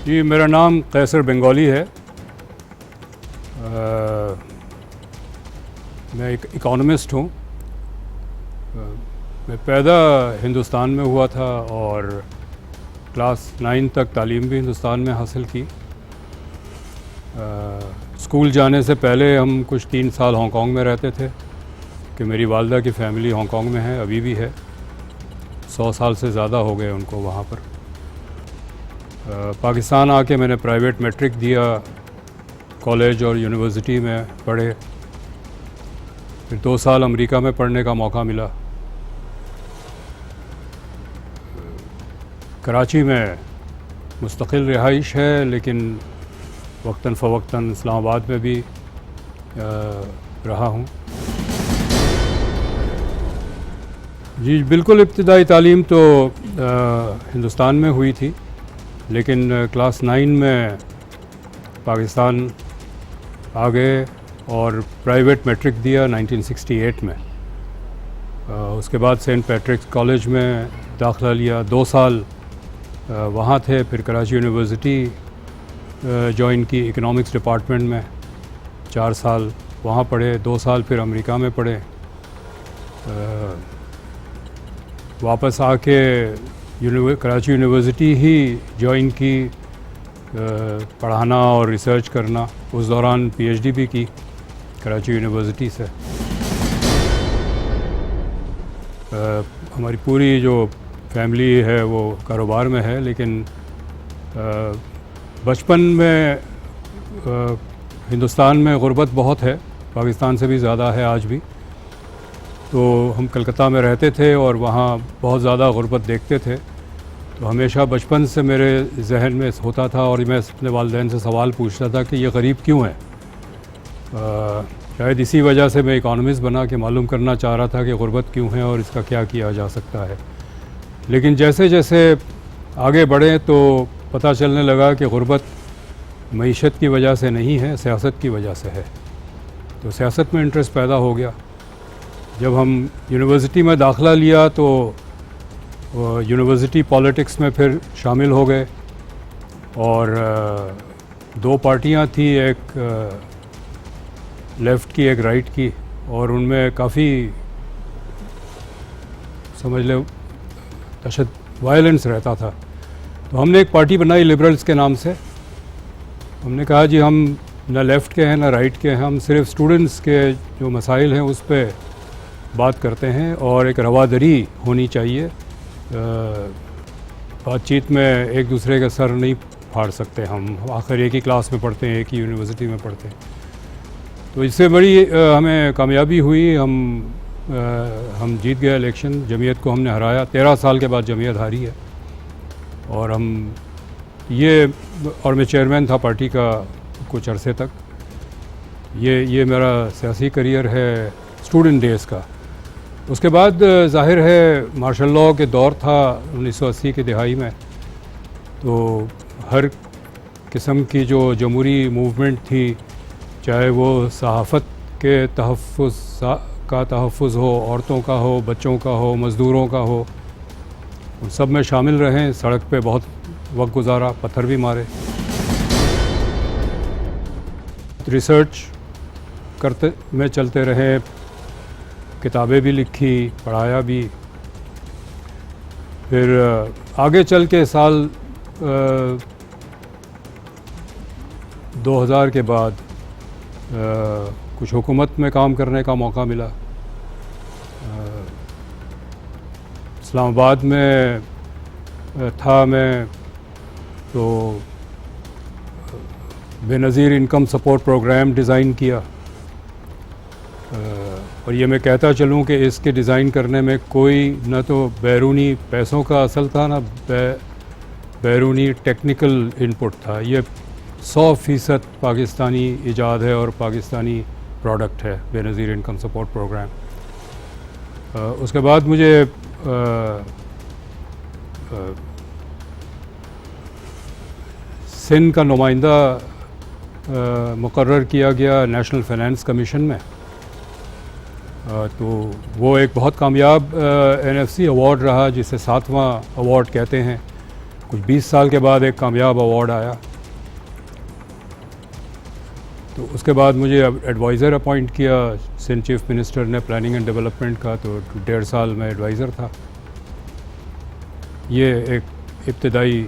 جی میرا نام قیصر بنگالی ہے. میں ایک اکانومسٹ ہوں. میں پیدا ہندوستان میں ہوا تھا اور کلاس 9 تک تعلیم بھی ہندوستان میں حاصل کی. اسکول جانے سے پہلے ہم کچھ 3 سال ہانگ کانگ میں رہتے تھے کہ میری والدہ کی فیملی ہانگ کانگ میں ہے, ابھی بھی ہے. 100 سال سے زیادہ ہو گئے ان کو وہاں پر. پاکستان آ کے میں نے پرائیویٹ میٹرک دیا, کالج اور یونیورسٹی میں پڑھے. پھر 2 سال امریکہ میں پڑھنے کا موقع ملا. کراچی میں مستقل رہائش ہے, لیکن وقتاً فوقتاً اسلام آباد میں بھی رہا ہوں. جی بالکل, ابتدائی تعلیم تو ہندوستان میں ہوئی تھی, لیکن کلاس 9 میں پاکستان آ گئے اور پرائیویٹ میٹرک دیا 1968 میں. اس کے بعد سینٹ پیٹرکس کالج میں داخلہ لیا, 2 سال وہاں تھے. پھر کراچی یونیورسٹی جوائن کی اکنامکس ڈپارٹمنٹ میں, 4 سال وہاں پڑھے. 2 سال پھر امریکہ میں پڑھے. واپس آ کے کراچی یونیورسٹی ہی جوائن کی, پڑھانا اور ریسرچ کرنا. اس دوران پی ایچ ڈی بھی کی کراچی یونیورسٹی سے. ہماری پوری جو فیملی ہے وہ کاروبار میں ہے, لیکن بچپن میں ہندوستان میں غربت بہت ہے, پاکستان سے بھی زیادہ ہے آج بھی. تو ہم کلکتہ میں رہتے تھے اور وہاں بہت زیادہ غربت دیکھتے تھے. تو ہمیشہ بچپن سے میرے ذہن میں ہوتا تھا اور میں اپنے والدین سے سوال پوچھتا تھا کہ یہ غریب کیوں ہیں. شاید اسی وجہ سے میں اکانومسٹ بنا کہ معلوم کرنا چاہ رہا تھا کہ غربت کیوں ہے اور اس کا کیا کیا جا سکتا ہے. لیکن جیسے جیسے آگے بڑھے تو پتہ چلنے لگا کہ غربت معیشت کی وجہ سے نہیں ہے, سیاست کی وجہ سے ہے. تو سیاست میں انٹرسٹ پیدا ہو گیا. جب ہم یونیورسٹی میں داخلہ لیا تو یونیورسٹی پالیٹکس میں پھر شامل ہو گئے, اور 2 پارٹیاں تھیں, ایک لیفٹ کی ایک رائٹ کی, اور ان میں کافی سمجھ لیں وائلنس رہتا تھا. تو ہم نے ایک پارٹی بنائی لبرلز کے نام سے. ہم نے کہا جی ہم نہ لیفٹ کے ہیں نہ رائٹ کے ہیں, ہم صرف اسٹوڈنٹس کے جو مسائل ہیں اس پہ بات کرتے ہیں, اور ایک روادری ہونی چاہیے. بات چیت میں ایک دوسرے کا سر نہیں پھاڑ سکتے ہم, آخر ایک ہی کلاس میں پڑھتے ہیں, ایک ہی یونیورسٹی میں پڑھتے ہیں. تو اس سے بڑی ہمیں کامیابی ہوئی. ہم جیت گئے الیکشن, جمعیت کو ہم نے ہرایا. 13 سال کے بعد جمعیت ہاری ہے, اور اور میں چیئرمین تھا پارٹی کا کچھ عرصے تک. یہ میرا سیاسی کریئر ہے اسٹوڈنٹ ڈیز کا. اس کے بعد ظاہر ہے مارشل لاء کے دور تھا 1980 کی دہائی میں. تو ہر قسم کی جو جمہوری موومنٹ تھی, چاہے وہ صحافت کے تحفظ ہو, عورتوں کا ہو, بچوں کا ہو, مزدوروں کا ہو, ان سب میں شامل رہیں. سڑک پہ بہت وقت گزارا, پتھر بھی مارے. ریسرچ کرتے میں چلتے رہے, کتابیں بھی لکھی, پڑھایا بھی. پھر آگے چل کے سال 2000 کے بعد کچھ حکومت میں کام کرنے کا موقع ملا. اسلام آباد میں تھا میں, تو بے نظیر انکم سپورٹ پروگرام ڈیزائن کیا. اور یہ میں کہتا چلوں کہ اس کے ڈیزائن کرنے میں کوئی نہ تو بیرونی پیسوں کا اثر تھا, نہ بیرونی ٹیکنیکل انپٹ تھا. یہ 100% پاکستانی ایجاد ہے اور پاکستانی پروڈکٹ ہے بے نظیر انکم سپورٹ پروگرام. اس کے بعد مجھے سندھ کا نمائندہ مقرر کیا گیا نیشنل فائنانس کمیشن میں. تو وہ ایک بہت کامیاب NFC ایوارڈ رہا, جسے 7واں ایوارڈ کہتے ہیں. کچھ 20 سال کے بعد ایک کامیاب ایوارڈ آیا. تو اس کے بعد مجھے ایڈوائزر اپوائنٹ کیا سندھ چیف منسٹر نے پلاننگ اینڈ ڈیولپمنٹ کا. تو 1.5 سال میں ایڈوائزر تھا. یہ ایک ابتدائی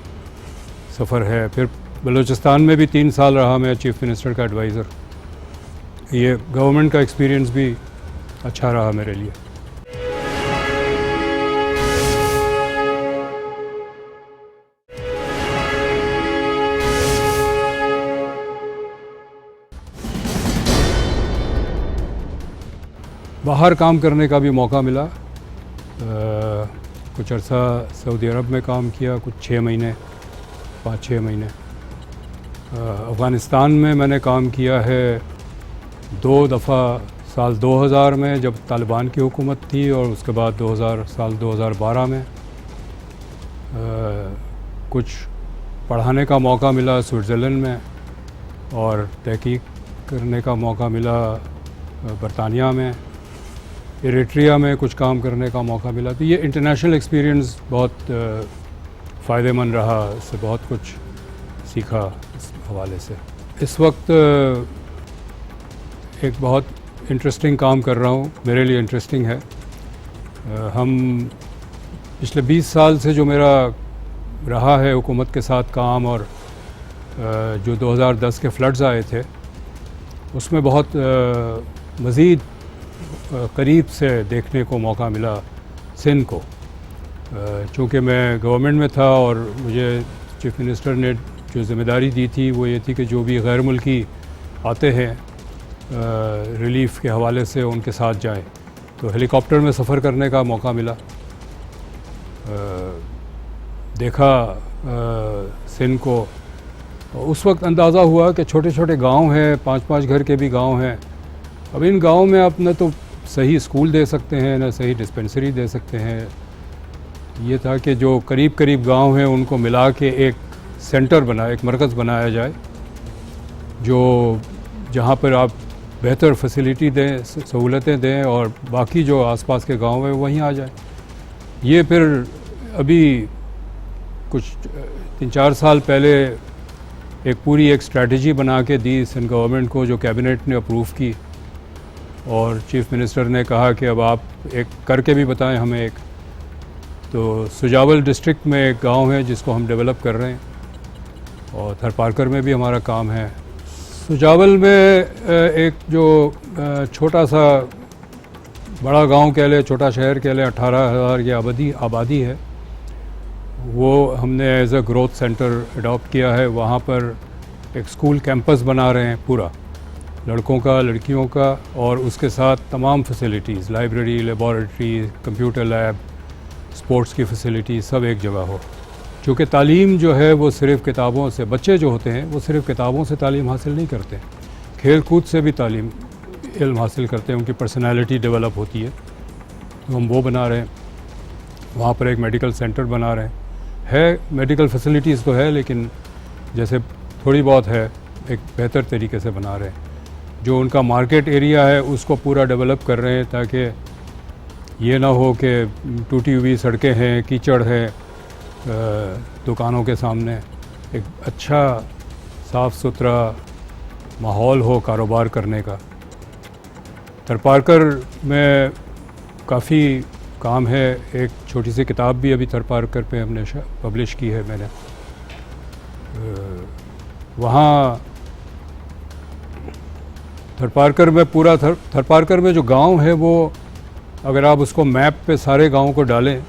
سفر ہے. پھر بلوچستان میں بھی 3 سال رہا میں چیف منسٹر کا ایڈوائزر. یہ گورنمنٹ کا ایکسپیرینس بھی اچھا رہا میرے لیے. باہر کام کرنے کا بھی موقع ملا. کچھ عرصہ سعودی عرب میں کام کیا, کچھ 6 مہینے 5-6 مہینے. افغانستان میں نے کام کیا ہے 2 دفعہ. سال 2000 میں جب طالبان کی حکومت تھی, اور اس کے بعد سال 2012 میں. کچھ پڑھانے کا موقع ملا سوئٹزرلینڈ میں, اور تحقیق کرنے کا موقع ملا برطانیہ میں. ایریٹریا میں کچھ کام کرنے کا موقع ملا. تو یہ انٹرنیشنل ایکسپیرینس بہت فائدہ مند رہا. اس سے بہت کچھ سیکھا اس حوالے سے. اس وقت ایک بہت انٹرسٹنگ کام کر رہا ہوں, میرے لیے انٹرسٹنگ ہے. ہم پچھلے 20 سال سے جو میرا رہا ہے حکومت کے ساتھ کام, اور جو 2010 کے فلڈز آئے تھے اس میں بہت مزید قریب سے دیکھنے کو موقع ملا سندھ کو. چونکہ میں گورنمنٹ میں تھا اور مجھے چیف منسٹر نے جو ذمہ داری دی تھی وہ یہ تھی کہ جو بھی غیر ملکی آتے ہیں ریلیف کے حوالے سے ان کے ساتھ جائیں. تو ہیلی کاپٹر میں سفر کرنے کا موقع ملا. دیکھا سندھ کو. اس وقت اندازہ ہوا کہ چھوٹے چھوٹے گاؤں ہیں, 5-5 گھر کے بھی گاؤں ہیں. اب ان گاؤں میں آپ نہ تو صحیح اسکول دے سکتے ہیں, نہ صحیح ڈسپنسری دے سکتے ہیں. یہ تھا کہ جو قریب قریب گاؤں ہیں ان کو ملا کے ایک سینٹر ایک مرکز بنایا جائے, جو جہاں پر آپ بہتر فیسلٹی دیں, سہولتیں دیں, اور باقی جو آس پاس کے گاؤں ہیں وہیں آ جائیں. یہ پھر ابھی کچھ 3-4 سال پہلے ایک پوری اسٹریٹجی بنا کے دی سندھ گورنمنٹ کو, جو کیبنٹ نے اپروو کی, اور چیف منسٹر نے کہا کہ اب آپ ایک کر کے بھی بتائیں ہمیں ایک. تو سجاول ڈسٹرکٹ میں ایک گاؤں ہے جس کو ہم ڈیولپ کر رہے ہیں, اور تھرپارکر میں بھی ہمارا کام ہے. سجاول میں ایک جو چھوٹا سا بڑا گاؤں کہہ لیں, چھوٹا شہر کہہ لیں, 18,000 کی آبادی ہے. وہ ہم نے as a growth centre adopt کیا ہے. وہاں پر ایک اسکول کیمپس بنا رہے ہیں پورا, لڑکوں کا لڑکیوں کا, اور اس کے ساتھ تمام facilities, library, laboratory, computer lab, sports کی فیسلٹی سب ایک جگہ ہو. چونکہ تعلیم جو ہے وہ صرف کتابوں سے, بچے جو ہوتے ہیں وہ صرف کتابوں سے تعلیم حاصل نہیں کرتے, کھیل کود سے بھی علم حاصل کرتے ہیں, ان کی پرسنالٹی ڈیولپ ہوتی ہے. تو ہم وہ بنا رہے ہیں. وہاں پر ایک میڈیکل سینٹر بنا رہے ہیں. ہے میڈیکل فیسلٹیز تو ہے, لیکن جیسے تھوڑی بہت ہے, ایک بہتر طریقے سے بنا رہے ہیں. جو ان کا مارکیٹ ایریا ہے اس کو پورا ڈیولپ کر رہے ہیں, تاکہ یہ نہ ہو کہ ٹوٹی ہوئی سڑکیں ہیں, کیچڑ ہے دکانوں کے سامنے. ایک اچھا صاف ستھرا ماحول ہو کاروبار کرنے کا. تھرپارکر میں کافی کام ہے. ایک چھوٹی سی کتاب بھی ابھی تھرپارکر پہ ہم نے پبلش کی ہے میں نے. وہاں تھرپارکر میں تھرپارکر میں جو گاؤں ہے وہ اگر آپ اس کو میپ پہ سارے گاؤں کو ڈالیں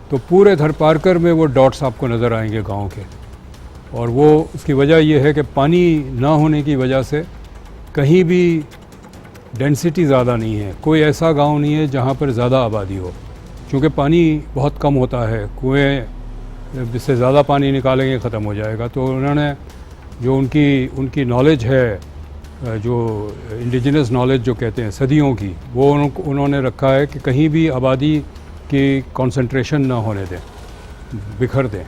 تو پورے تھرپارکر میں وہ ڈاٹس آپ کو نظر آئیں گے گاؤں کے. اور وہ اس کی وجہ یہ ہے کہ پانی نہ ہونے کی وجہ سے کہیں بھی ڈینسٹی زیادہ نہیں ہے. کوئی ایسا گاؤں نہیں ہے جہاں پر زیادہ آبادی ہو, چونکہ پانی بہت کم ہوتا ہے. کنویں جس سے زیادہ پانی نکالیں گے ختم ہو جائے گا. تو انہوں نے جو ان کی نالج ہے, جو انڈیجنس نالج جو کہتے ہیں صدیوں کی, وہ انہوں نے رکھا ہے کہ کہیں بھی آبادی کی کنسنٹریشن نہ ہونے دیں, بکھر دیں.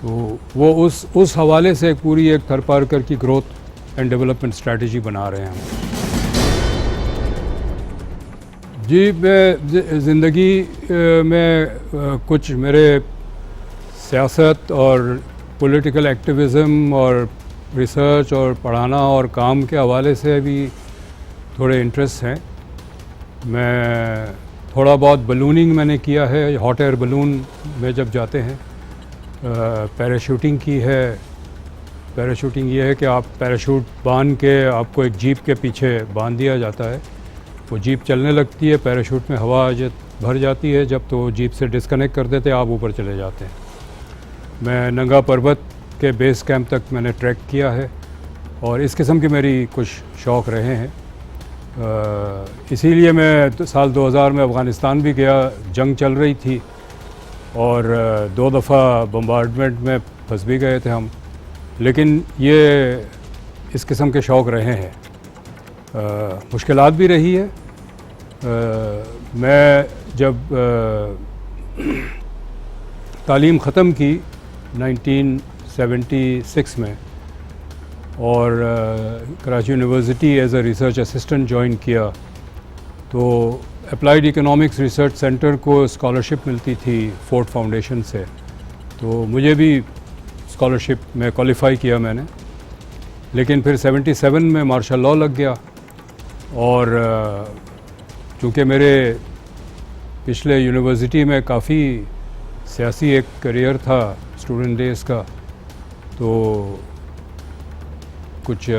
تو وہ اس حوالے سے پوری ایک تھرپارکر کی گروتھ اینڈ ڈیولپمنٹ اسٹریٹجی بنا رہے ہیں. جی, میں زندگی میں کچھ میرے سیاست اور پولیٹیکل ایکٹیویزم اور ریسرچ اور پڑھانا اور کام کے حوالے سے بھی تھوڑے انٹرسٹ ہیں. میں تھوڑا بہت بلوننگ میں نے کیا ہے, ہاٹ ایئر بلون میں جب جاتے ہیں. پیراشوٹنگ کی ہے. پیراشوٹنگ یہ ہے کہ آپ پیراشوٹ باندھ کے آپ کو ایک جیپ کے پیچھے باندھ دیا جاتا ہے, وہ جیپ چلنے لگتی ہے, پیراشوٹ میں ہوا بھر جاتی ہے, جب تو جیپ سے ڈسکنیکٹ کر دیتے آپ اوپر چلے جاتے ہیں. میں ننگا پروت کے بیس کیمپ تک میں نے ٹریک کیا ہے اور اس قسم کے میری کچھ شوق رہے ہیں. اسی لیے میں سال 2000 میں افغانستان بھی گیا. جنگ چل رہی تھی اور 2 دفعہ بمبارڈمنٹ میں پھنس بھی گئے تھے ہم, لیکن یہ اس قسم کے شوق رہے ہیں. مشکلات بھی رہی ہے. میں جب تعلیم ختم کی 1976 میں اور Karachi university as a research assistant join کیا, تو اپلائیڈ اکنامکس ریسرچ سینٹر کو اسکالرشپ ملتی تھی فورڈ فاؤنڈیشن سے, تو مجھے بھی اسکالرشپ میں کوالیفائی کیا میں نے. لیکن پھر 77 میں مارشل لاء لگ گیا اور چونکہ میرے پچھلے یونیورسٹی میں کافی سیاسی ایک کریئر تھا اسٹوڈنٹ ڈیز کا, تو کچھ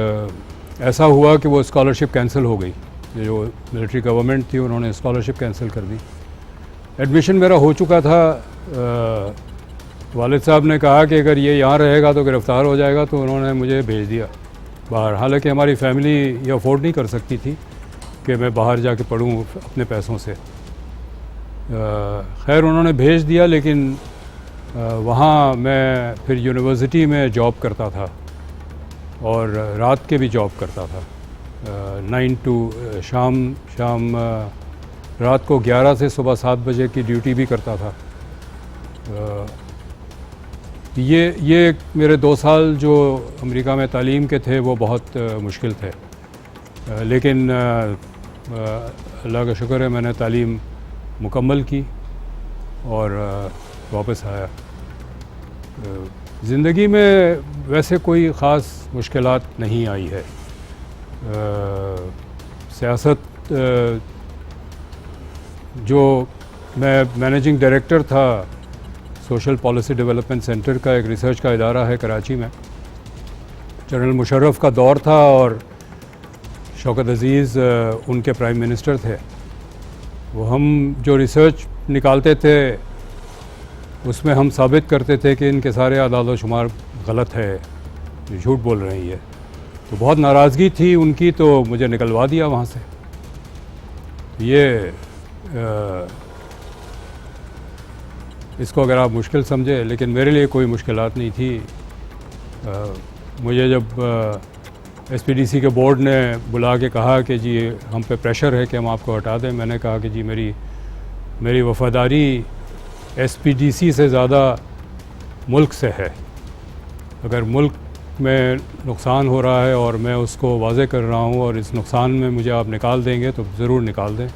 ایسا ہوا کہ وہ اسکالرشپ کینسل ہو گئی. جو ملٹری گورنمنٹ تھی انہوں نے اسکالرشپ کینسل کر دی. ایڈمیشن میرا ہو چکا تھا. والد صاحب نے کہا کہ اگر یہ یہاں رہے گا تو گرفتار ہو جائے گا, تو انہوں نے مجھے بھیج دیا باہر. حالانکہ ہماری فیملی یہ افورڈ نہیں کر سکتی تھی کہ میں باہر جا کے پڑھوں اپنے پیسوں سے. خیر انہوں نے بھیج دیا, لیکن وہاں میں پھر یونیورسٹی میں جاب کرتا تھا اور رات کے بھی جاب کرتا تھا. 9 to شام رات کو 11 سے صبح 7 بجے کی ڈیوٹی بھی کرتا تھا. یہ میرے 2 سال جو امریکہ میں تعلیم کے تھے وہ بہت مشکل تھے, لیکن اللہ کا شکر ہے میں نے تعلیم مکمل کی اور واپس آیا. زندگی میں ویسے کوئی خاص مشکلات نہیں آئی ہے. سیاست جو میں مینیجنگ ڈائریکٹر تھا سوشل پالیسی ڈیولپمنٹ سینٹر کا, ایک ریسرچ کا ادارہ ہے کراچی میں. جنرل مشرف کا دور تھا اور شوکت عزیز ان کے پرائم منسٹر تھے. وہ ہم جو ریسرچ نکالتے تھے اس میں ہم ثابت کرتے تھے کہ ان کے سارے اعداد و شمار غلط ہے, جھوٹ بول رہی ہے. تو بہت ناراضگی تھی ان کی, تو مجھے نکلوا دیا وہاں سے. یہ اس کو اگر آپ مشکل سمجھے, لیکن میرے لیے کوئی مشکلات نہیں تھی. مجھے جب ایس پی ڈی سی کے بورڈ نے بلا کے کہا کہ جی ہم پہ پریشر ہے کہ ہم آپ کو ہٹا دیں, میں نے کہا کہ جی میری وفاداری ایس پی ڈی سی سے زیادہ ملک سے ہے. اگر ملک میں نقصان ہو رہا ہے اور میں اس کو واضح کر رہا ہوں اور اس نقصان میں مجھے آپ نکال دیں گے تو ضرور نکال دیں.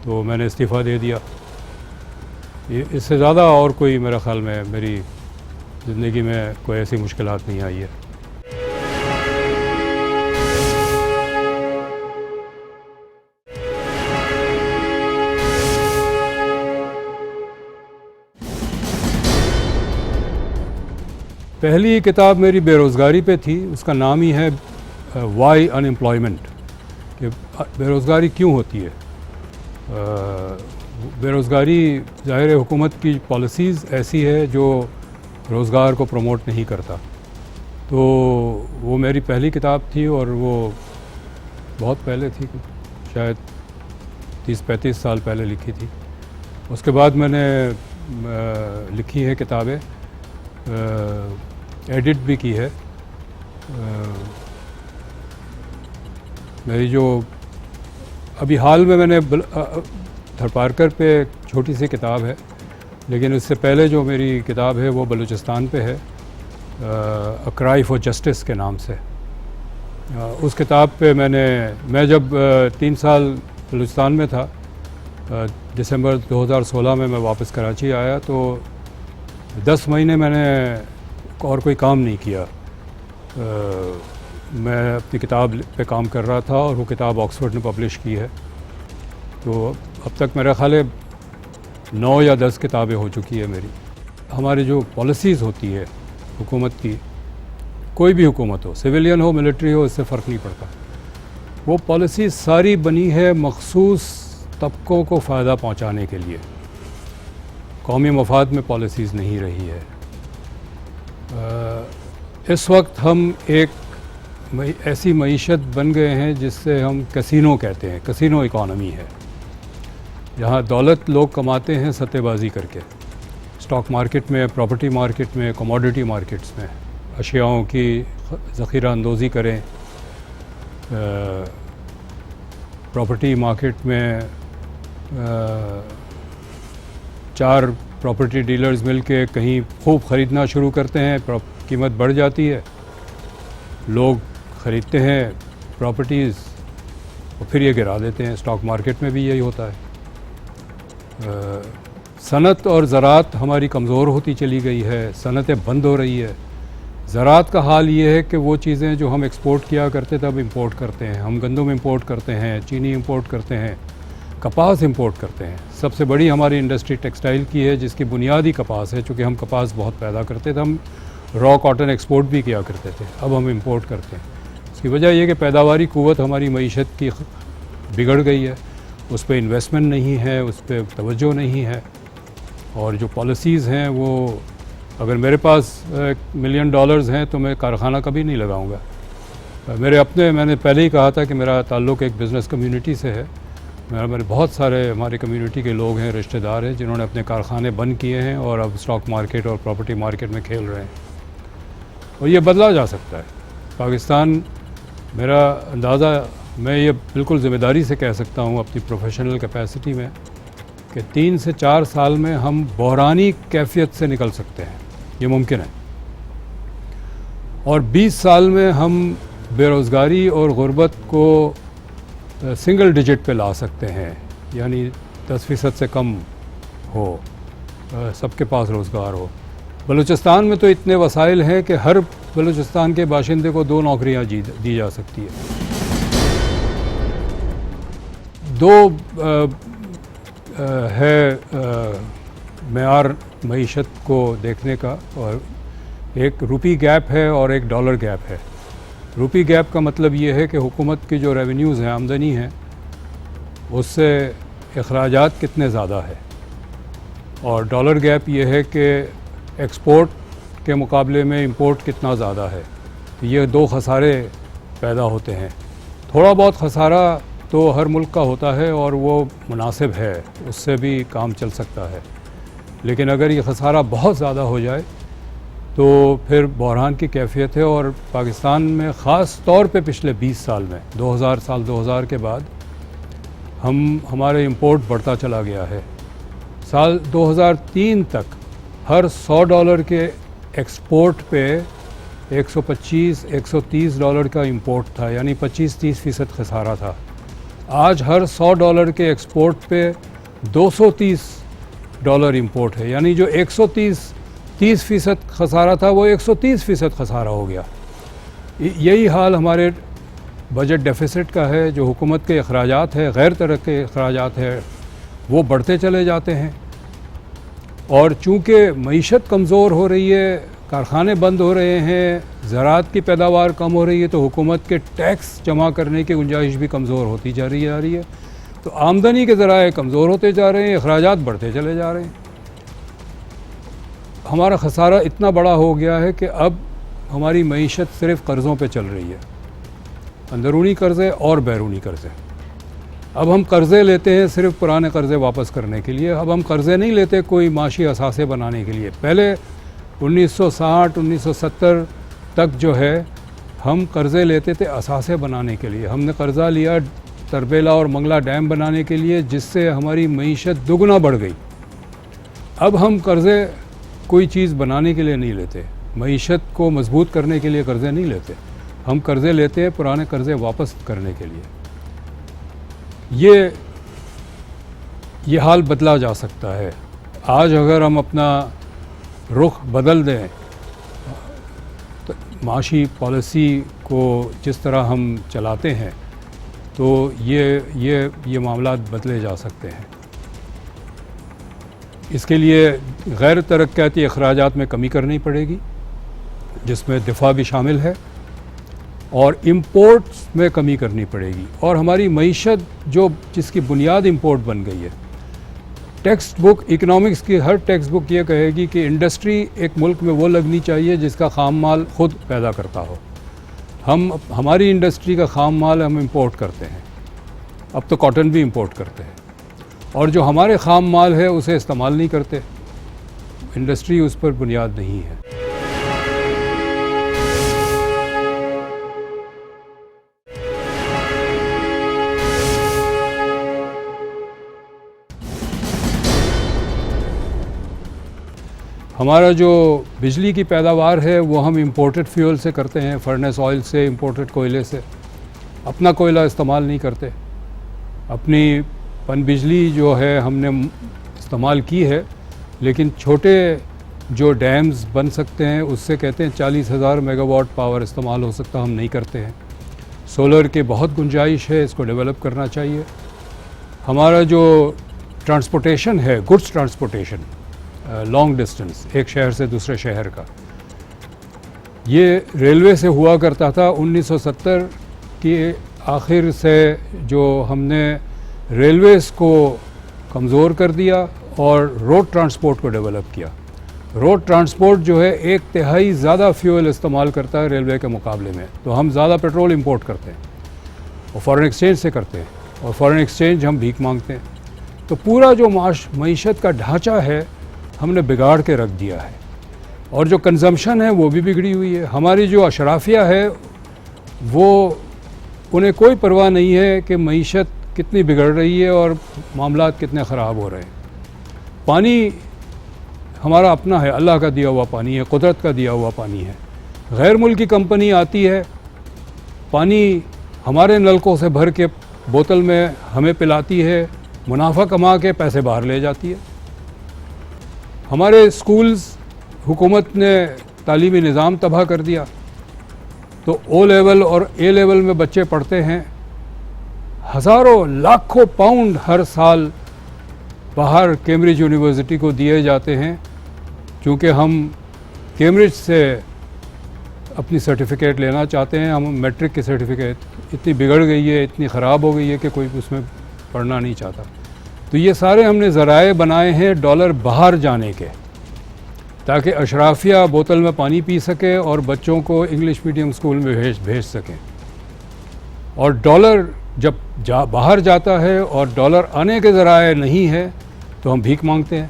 تو میں نے استعفیٰ دے دیا. اس سے زیادہ اور کوئی میرا خیال میں میری زندگی میں کوئی ایسی مشکلات نہیں آئی ہے. پہلی کتاب میری بے روزگاری پہ تھی. اس کا نام ہی ہے وائی ان امپلائمنٹ, کہ بے روزگاری کیوں ہوتی ہے. بے روزگاری ظاہر حکومت کی پالیسیز ایسی ہے جو روزگار کو پروموٹ نہیں کرتا. تو وہ میری پہلی کتاب تھی اور وہ بہت پہلے تھی, شاید 30-35 سال پہلے لکھی تھی. اس کے بعد میں نے لکھی ہے کتابیں, ایڈٹ بھی کی ہے. میری جو ابھی حال میں نے تھرپارکر پہ ایک چھوٹی سی کتاب ہے, لیکن اس سے پہلے جو میری کتاب ہے وہ بلوچستان پہ ہے, اے کرائی فار جسٹس کے نام سے. اس کتاب پہ میں جب 3 سال بلوچستان میں تھا, دسمبر 2016 میں واپس کراچی آیا, تو 10 مہینے میں نے اور کوئی کام نہیں کیا. میں اپنی کتاب پہ کام کر رہا تھا اور وہ کتاب آکسفورڈ نے پبلش کی ہے. تو اب تک میرا خیال ہے 9 یا 10 کتابیں ہو چکی ہے میری. ہماری جو پالیسیز ہوتی ہے حکومت کی، کوئی بھی حکومت ہو، سویلین ہو ملٹری ہو، اس سے فرق نہیں پڑتا، وہ پالیسیز ساری بنی ہے مخصوص طبقوں کو فائدہ پہنچانے کے لیے. قومی مفاد میں پالیسیز نہیں رہی ہے. اس وقت ہم ایک ایسی معیشت بن گئے ہیں جس سے ہم کسینو کہتے ہیں، کسینو اکانومی ہے، جہاں دولت لوگ کماتے ہیں ستے بازی کر کے، اسٹاک مارکیٹ میں، پراپرٹی مارکیٹ میں، کموڈیٹی مارکیٹس میں اشیاؤں کی ذخیرہ اندوزی کریں. پراپرٹی مارکیٹ میں 4 پراپرٹی ڈیلرز مل کے کہیں خوب خریدنا شروع کرتے ہیں، قیمت بڑھ جاتی ہے، لوگ خریدتے ہیں پراپرٹیز اور پھر یہ گرا دیتے ہیں. اسٹاک مارکیٹ میں بھی یہی ہوتا ہے. صنعت اور زراعت ہماری کمزور ہوتی چلی گئی ہے، صنعتیں بند ہو رہی ہے. زراعت کا حال یہ ہے کہ وہ چیزیں جو ہم ایکسپورٹ کیا کرتے تھے اب امپورٹ کرتے ہیں. ہم گندم امپورٹ کرتے ہیں، چینی امپورٹ کرتے ہیں، کپاس امپورٹ کرتے ہیں. سب سے بڑی ہماری انڈسٹری ٹیکسٹائل کی ہے جس کی بنیادی کپاس ہے، چونکہ ہم کپاس بہت پیدا کرتے تھے، ہم را کاٹن ایکسپورٹ بھی کیا کرتے تھے، اب ہم امپورٹ کرتے ہیں. اس کی وجہ یہ کہ پیداواری قوت ہماری معیشت کی بگڑ گئی ہے، اس پہ انویسٹمنٹ نہیں ہے، اس پہ توجہ نہیں ہے. اور جو پالیسیز ہیں وہ، اگر میرے پاس $1 ملین ہیں تو میں کارخانہ کبھی نہیں لگاؤں گا. میں نے پہلے ہی کہا تھا کہ میرا تعلق ایک بزنس کمیونٹی سے ہے. میرے بہت سارے ہماری کمیونٹی کے لوگ ہیں، رشتہ دار ہیں، جنہوں نے اپنے کارخانے بند کیے ہیں اور اب اسٹاک مارکیٹ اور پراپرٹی مارکیٹ میں کھیل رہے ہیں. اور یہ بدلا جا سکتا ہے. پاکستان، میرا اندازہ، میں یہ بالکل ذمہ داری سے کہہ سکتا ہوں اپنی پروفیشنل کیپیسٹی میں کہ 3 سے 4 سال میں ہم بحرانی کیفیت سے نکل سکتے ہیں، یہ ممکن ہے. اور 20 سال میں ہم بے روزگاری اور غربت کو سنگل ڈیجٹ پہ لا سکتے ہیں، یعنی 10% سے کم ہو، سب کے پاس روزگار ہو. بلوچستان میں تو اتنے وسائل ہیں کہ ہر بلوچستان کے باشندے کو 2 نوکریاں دی جا سکتی ہے. 2 ہے معیار معیشت کو دیکھنے کا، اور ایک روپی گیپ ہے اور ایک ڈالر گیپ ہے. روپی گیپ کا مطلب یہ ہے کہ حکومت کی جو ریونیوز ہیں، آمدنی ہیں، اس سے اخراجات کتنے زیادہ ہے. اور ڈالر گیپ یہ ہے کہ ایکسپورٹ کے مقابلے میں امپورٹ کتنا زیادہ ہے. یہ 2 خسارے پیدا ہوتے ہیں. تھوڑا بہت خسارہ تو ہر ملک کا ہوتا ہے اور وہ مناسب ہے، اس سے بھی کام چل سکتا ہے. لیکن اگر یہ خسارہ بہت زیادہ ہو جائے تو پھر بحران کی کیفیت ہے. اور پاکستان میں خاص طور پہ پچھلے 20 سال میں، 2000 کے بعد ہمارے امپورٹ بڑھتا چلا گیا ہے. سال 2003 تک ہر $100 کے ایکسپورٹ پہ $125-130 کا امپورٹ تھا، یعنی 25-30% خسارہ تھا. آج ہر $100 کے ایکسپورٹ پہ $230 امپورٹ ہے، یعنی جو 130% خسارہ تھا وہ 130% خسارہ ہو گیا. یہی حال ہمارے بجٹ ڈیفیسٹ کا ہے. جو حکومت کے اخراجات ہیں، غیر طرح کے اخراجات ہیں، وہ بڑھتے چلے جاتے ہیں. اور چونکہ معیشت کمزور ہو رہی ہے، کارخانے بند ہو رہے ہیں، زراعت کی پیداوار کم ہو رہی ہے، تو حکومت کے ٹیکس جمع کرنے کی گنجائش بھی کمزور ہوتی جا رہی ہے. تو آمدنی کے ذرائع کمزور ہوتے جا رہے ہیں، اخراجات بڑھتے چلے جا رہے ہیں. ہمارا خسارہ اتنا بڑا ہو گیا ہے کہ اب ہماری معیشت صرف قرضوں پہ چل رہی ہے، اندرونی قرضے اور بیرونی قرضے. اب ہم قرضے لیتے ہیں صرف پرانے قرضے واپس کرنے کے لیے. اب ہم قرضے نہیں لیتے کوئی معاشی اثاثے بنانے کے لیے. پہلے 1960-1970 تک جو ہے ہم قرضے لیتے تھے اثاثے بنانے کے لیے. ہم نے قرضہ لیا تربیلا اور منگلا ڈیم بنانے کے لیے، جس سے ہماری معیشت دگنا بڑھ گئی. اب ہم قرضے کوئی چیز بنانے کے لیے نہیں لیتے، معیشت کو مضبوط کرنے کے لیے قرضے نہیں لیتے. ہم قرضے لیتے ہیں پرانے قرضے واپس کرنے کے لیے. یہ حال بدلا جا سکتا ہے. آج اگر ہم اپنا رخ بدل دیں، معاشی پالیسی کو جس طرح ہم چلاتے ہیں، تو یہ معاملات بدلے جا سکتے ہیں۔ اس کے لیے غیر ترقیاتی اخراجات میں کمی کرنی پڑے گی، جس میں دفاع بھی شامل ہے، اور امپورٹس میں کمی کرنی پڑے گی، اور ہماری معیشت جس کی بنیاد امپورٹ بن گئی ہے۔ ٹیکسٹ بک اکنامکس کی ہر ٹیکسٹ بک یہ کہے گی کہ انڈسٹری ایک ملک میں وہ لگنی چاہیے جس کا خام مال خود پیدا کرتا ہو۔ ہماری انڈسٹری کا خام مال ہم امپورٹ کرتے ہیں، اب تو کاٹن بھی امپورٹ کرتے ہیں، اور جو ہمارے خام مال ہے اسے استعمال نہیں کرتے، انڈسٹری اس پر بنیاد نہیں ہے۔ ہمارا جو بجلی کی پیداوار ہے وہ ہم امپورٹڈ فیول سے کرتے ہیں، فرنس آئل سے، امپورٹڈ کوئلے سے، اپنا کوئلہ استعمال نہیں کرتے۔ اپنی پن بجلی جو ہے ہم نے استعمال کی ہے، لیکن چھوٹے جو ڈیمز بن سکتے ہیں اس سے کہتے ہیں 40,000 میگا واٹ پاور استعمال ہو سکتا، ہم نہیں کرتے ہیں۔ سولر کی بہت گنجائش ہے، اس کو ڈیولپ کرنا چاہیے۔ ہمارا جو ٹرانسپورٹیشن ہے، گڈس ٹرانسپورٹیشن، لانگ ڈسٹنس ایک شہر سے دوسرے شہر کا، یہ ریلوے سے ہوا کرتا تھا۔ 1970 کی آخر سے جو ہم نے ریلویز کو کمزور کر دیا اور روڈ ٹرانسپورٹ کو ڈیولپ کیا۔ روڈ ٹرانسپورٹ جو ہے 1/3 زیادہ فیول استعمال کرتا ہے ریلوے کے مقابلے میں، تو ہم زیادہ پیٹرول امپورٹ کرتے ہیں اور فارن ایکسچینج سے کرتے ہیں، اور فارن ایکسچینج ہم بھیک مانگتے ہیں۔ تو پورا جو معیشت کا ڈھانچہ ہے ہم نے بگاڑ کے رکھ دیا ہے، اور جو کنزمپشن ہے وہ بھی بگڑی ہوئی ہے۔ ہماری جو اشرافیہ ہے وہ انہیں کوئی پرواہ نہیں ہے کہ معیشت کتنی بگڑ رہی ہے اور معاملات کتنے خراب ہو رہے ہیں۔ پانی ہمارا اپنا ہے، اللہ کا دیا ہوا پانی ہے، قدرت کا دیا ہوا پانی ہے۔ غیر ملکی کمپنی آتی ہے، پانی ہمارے نلکوں سے بھر کے بوتل میں ہمیں پلاتی ہے، منافع کما کے پیسے باہر لے جاتی ہے۔ ہمارے اسکولز حکومت نے تعلیمی نظام تباہ کر دیا، تو او لیول اور اے لیول میں بچے پڑھتے ہیں، ہزاروں لاکھوں پاؤنڈ ہر سال باہر کیمبرج یونیورسٹی کو دیے جاتے ہیں، چونکہ ہم کیمبرج سے اپنی سرٹیفکیٹ لینا چاہتے ہیں۔ ہم میٹرک کی سرٹیفکیٹ اتنی بگڑ گئی ہے، اتنی خراب ہو گئی ہے کہ کوئی اس میں پڑھنا نہیں چاہتا۔ تو یہ سارے ہم نے ذرائع بنائے ہیں ڈالر باہر جانے کے، تاکہ اشرافیہ بوتل میں پانی پی سکے اور بچوں کو انگلش میڈیم اسکول میں بھیج سکیں۔ اور ڈالر جب باہر جاتا ہے اور ڈالر آنے کے ذرائع نہیں ہے تو ہم بھیک مانگتے ہیں۔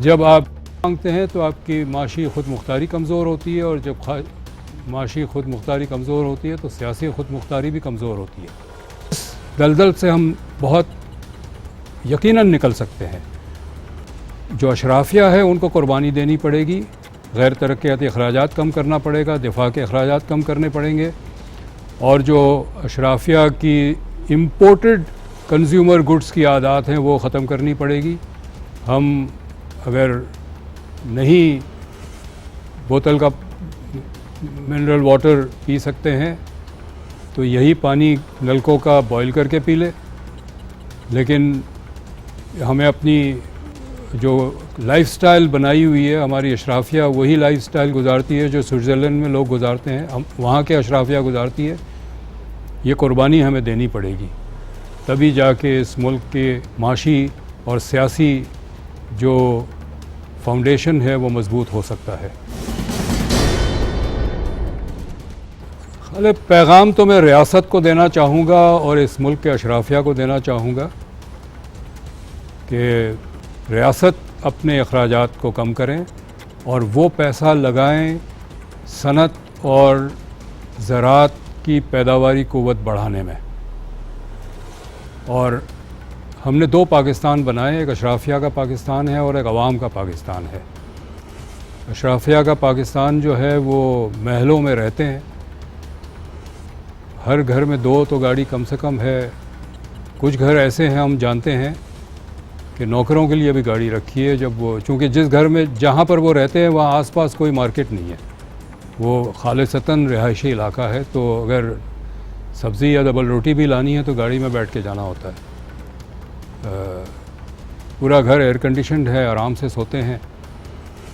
جب آپ مانگتے ہیں تو آپ کی معاشی خود مختاری کمزور ہوتی ہے، اور جب معاشی خود مختاری کمزور ہوتی ہے تو سیاسی خود مختاری بھی کمزور ہوتی ہے۔ اس دلدل سے ہم بہت یقیناً نکل سکتے ہیں۔ جو اشرافیہ ہے ان کو قربانی دینی پڑے گی، غیر ترقیاتی اخراجات کم کرنا پڑے گا، دفاع کے اخراجات کم کرنے پڑیں گے، اور جو اشرافیہ کی امپورٹڈ کنزیومر گڈس کی عادات ہیں وہ ختم کرنی پڑے گی۔ ہم اگر نہیں بوتل کا منرل واٹر پی سکتے ہیں تو یہی پانی نلکوں کا بوائل کر کے پی لے، لیکن ہمیں اپنی جو لائف سٹائل بنائی ہوئی ہے، ہماری اشرافیہ وہی لائف سٹائل گزارتی ہے جو سوئٹزرلینڈ میں لوگ گزارتے ہیں، وہاں کے اشرافیہ گزارتی ہے۔ یہ قربانی ہمیں دینی پڑے گی، تبھی جا کے اس ملک کے معاشی اور سیاسی جو فاؤنڈیشن ہے وہ مضبوط ہو سکتا ہے۔ پیغام تو میں ریاست کو دینا چاہوں گا اور اس ملک کے اشرافیہ کو دینا چاہوں گا کہ ریاست اپنے اخراجات کو کم کریں اور وہ پیسہ لگائیں صنعت اور زراعت کی پیداواری قوت بڑھانے میں۔ اور ہم نے 2 پاکستان بنائے، ایک اشرافیہ کا پاکستان ہے اور ایک عوام کا پاکستان ہے۔ اشرافیہ کا پاکستان جو ہے وہ محلوں میں رہتے ہیں، ہر گھر میں 2 تو گاڑی کم سے کم ہے، کچھ گھر ایسے ہیں ہم جانتے ہیں کہ نوکروں کے لیے بھی گاڑی رکھی ہے. جب وہ چونکہ جس گھر میں جہاں پر وہ رہتے ہیں وہاں آس پاس کوئی مارکیٹ نہیں ہے, وہ خالصتاً رہائشی علاقہ ہے, تو اگر سبزی یا ڈبل روٹی بھی لانی ہے تو گاڑی میں بیٹھ کے جانا ہوتا ہے. پورا گھر ایئر کنڈیشنڈ ہے, آرام سے سوتے ہیں,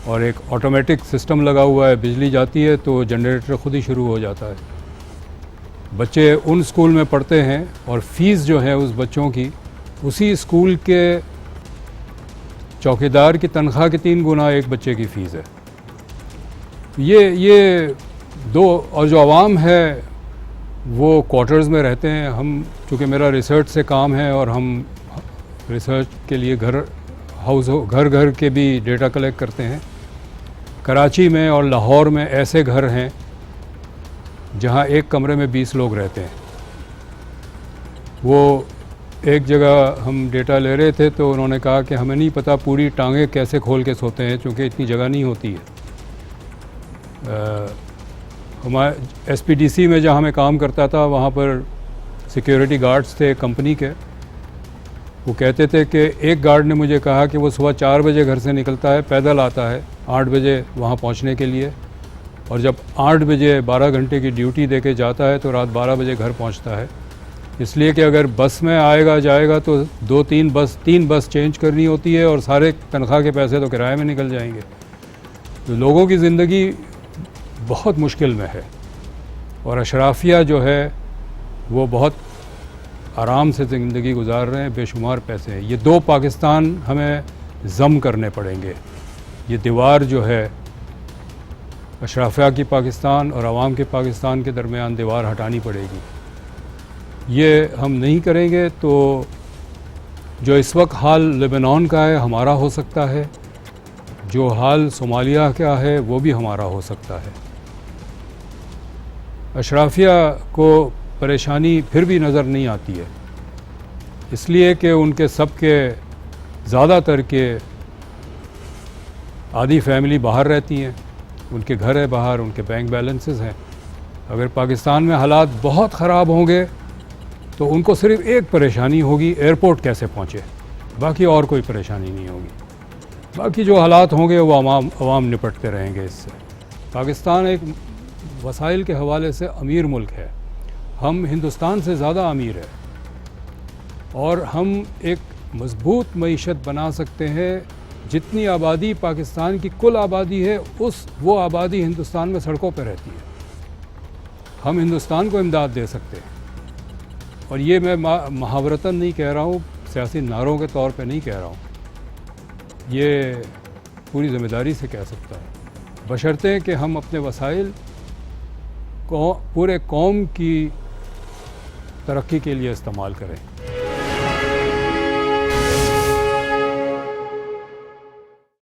اور ایک آٹومیٹک سسٹم لگا ہوا ہے, بجلی جاتی ہے تو جنریٹر خود ہی شروع ہو جاتا ہے. بچے ان اسکول میں پڑھتے ہیں اور فیس جو ہے اس بچوں کی اسی اسکول کے چوکیدار کی تنخواہ کے 3 گنا ایک بچے کی فیس ہے. یہ دو, اور جو عوام ہے وہ کوارٹرز میں رہتے ہیں. ہم چونکہ میرا ریسرچ سے کام ہے اور ہم ریسرچ کے لیے گھر گھر کے بھی ڈیٹا کلیکٹ کرتے ہیں. کراچی میں اور لاہور میں ایسے گھر ہیں جہاں ایک کمرے میں 20 لوگ رہتے ہیں. وہ ایک جگہ ہم ڈیٹا لے رہے تھے تو انہوں نے کہا کہ ہمیں نہیں پتہ پوری ٹانگیں کیسے کھول کے سوتے ہیں, چونکہ اتنی جگہ نہیں ہوتی ہے. ہمارے ایس پی ڈی سی میں جہاں میں کام کرتا تھا وہاں پر سیکیورٹی گارڈز تھے کمپنی کے. وہ کہتے تھے کہ ایک گارڈ نے مجھے کہا کہ وہ صبح 4 بجے گھر سے نکلتا ہے, پیدل آتا ہے 8 بجے وہاں پہنچنے کے لیے, اور جب 8 بجے 12 گھنٹے کی ڈیوٹی دے کے جاتا ہے تو رات 12 بجے گھر پہنچتا ہے. اس لیے کہ اگر بس میں آئے گا جائے گا تو 3 بس چینج کرنی ہوتی ہے, اور سارے تنخواہ کے پیسے تو کرائے میں نکل جائیں گے. تو لوگوں کی زندگی بہت مشکل میں ہے, اور اشرافیہ جو ہے وہ بہت آرام سے زندگی گزار رہے ہیں, بے شمار پیسے ہیں. یہ 2 پاکستان ہمیں ضم کرنے پڑیں گے. یہ دیوار جو ہے اشرافیہ کی پاکستان اور عوام کے پاکستان کے درمیان دیوار ہٹانی پڑے گی. یہ ہم نہیں کریں گے تو جو اس وقت حال لبنان کا ہے ہمارا ہو سکتا ہے, جو حال صومالیہ کا ہے وہ بھی ہمارا ہو سکتا ہے. اشرافیہ کو پریشانی پھر بھی نظر نہیں آتی ہے, اس لیے کہ ان کے سب کے زیادہ تر کے آدھی فیملی باہر رہتی ہیں, ان کے گھر ہے باہر, ان کے بینک بیلنسز ہیں. اگر پاکستان میں حالات بہت خراب ہوں گے تو ان کو صرف ایک پریشانی ہوگی, ایئرپورٹ کیسے پہنچے, باقی اور کوئی پریشانی نہیں ہوگی. باقی جو حالات ہوں گے وہ عوام نپٹتے رہیں گے اس سے. پاکستان ایک وسائل کے حوالے سے امیر ملک ہے, ہم ہندوستان سے زیادہ امیر ہے, اور ہم ایک مضبوط معیشت بنا سکتے ہیں. جتنی آبادی پاکستان کی کل آبادی ہے وہ آبادی ہندوستان میں سڑکوں پہ رہتی ہے. ہم ہندوستان کو امداد دے سکتے ہیں, اور یہ میں محاورتاً نہیں کہہ رہا ہوں, سیاسی نعروں کے طور پہ نہیں کہہ رہا ہوں, یہ پوری ذمہ داری سے کہہ سکتا ہوں, بشرطے کہ ہم اپنے وسائل کو پورے قوم کی ترقی کے لیے استعمال کریں.